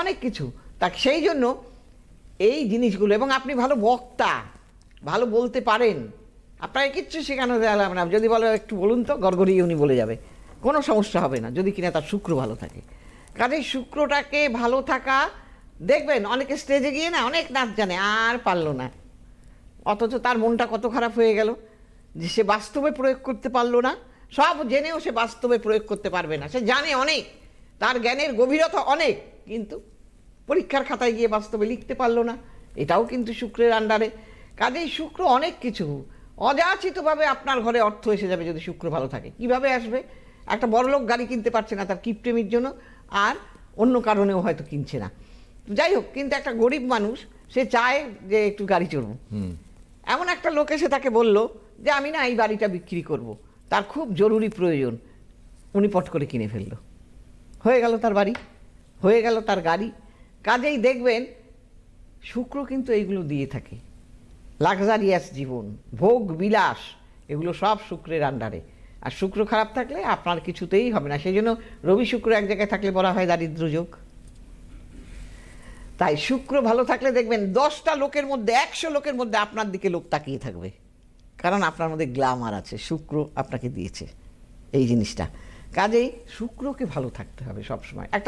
অনেক কিছু। তা সেই জন্য এই জিনিসগুলো, এবং আপনি ভালো বক্তা, ভালো বলতে পারেন, আপনাকে কিচ্ছু শেখানো দেওয়া হবে না। যদি বলে একটু বলুন তো, গড়গড়িয়ে উনি বলে যাবে, কোনো সমস্যা হবে না, যদি কিনা তার শুক্র ভালো থাকে। কাজেই শুক্রটাকে ভালো থাকা, দেখবেন অনেকে স্টেজে গিয়ে না অনেক নাচ জানে, আর পারলো না, অথচ তার মনটা কত খারাপ হয়ে গেল যে সে বাস্তবে প্রয়োগ করতে পারলো না। সব জেনেও সে বাস্তবে প্রয়োগ করতে পারবে না। সে জানে অনেক, তার জ্ঞানের গভীরতা অনেক, কিন্তু পরীক্ষার খাতায় গিয়ে বাস্তবে লিখতে পারলো না। এটাও কিন্তু শুক্রের আন্ডারে। কাজেই শুক্র অনেক কিছু, অযাচিতভাবে আপনার ঘরে অর্থ এসে যাবে যদি শুক্র ভালো থাকে। কিভাবে আসবে? একটা বড়লোক গাড়ি কিনতে পারছে না তার কিপটেমির জন্য, আর অন্য কারণেও হয়তো কিনছে না, যাই হোক, কিন্তু একটা গরিব মানুষ সে চায় যে একটু গাড়ি চড়ব। এমন একটা লোক এসে তাকে বলল যে আমি না এই বাড়িটা বিক্রি করব, তার খুব জরুরি প্রয়োজন। উনি পট করে কিনে ফেললো, হয়ে গেল তার বাড়ি, হয়ে গেল তার গাড়ি। কাজেই দেখবেন শুক্র কিন্তু এইগুলো দিয়ে থাকে, লাক্সারিয়াস জীবন, ভোগ বিলাস, এগুলো সব শুক্রের আন্ডারে। আর শুক্র খারাপ থাকলে আপনার কিছুতেই হবে না। সেই জন্য রবি শুক্র এক জায়গায় থাকলে বলা হয় দারিদ্র যোগ। তাই শুক্র ভালো থাকলে দেখবেন 10টা লোকের মধ্যে 100 লোকের মধ্যে আপনার দিকে লোক তাকিয়ে থাকবে, কারণ আপনার মধ্যে গ্ল্যামার আছে, শুক্র আপনাকে দিয়েছে এই জিনিসটা। কাজেই শুক্রকে ভালো থাকতে হবে সবসময়। একটা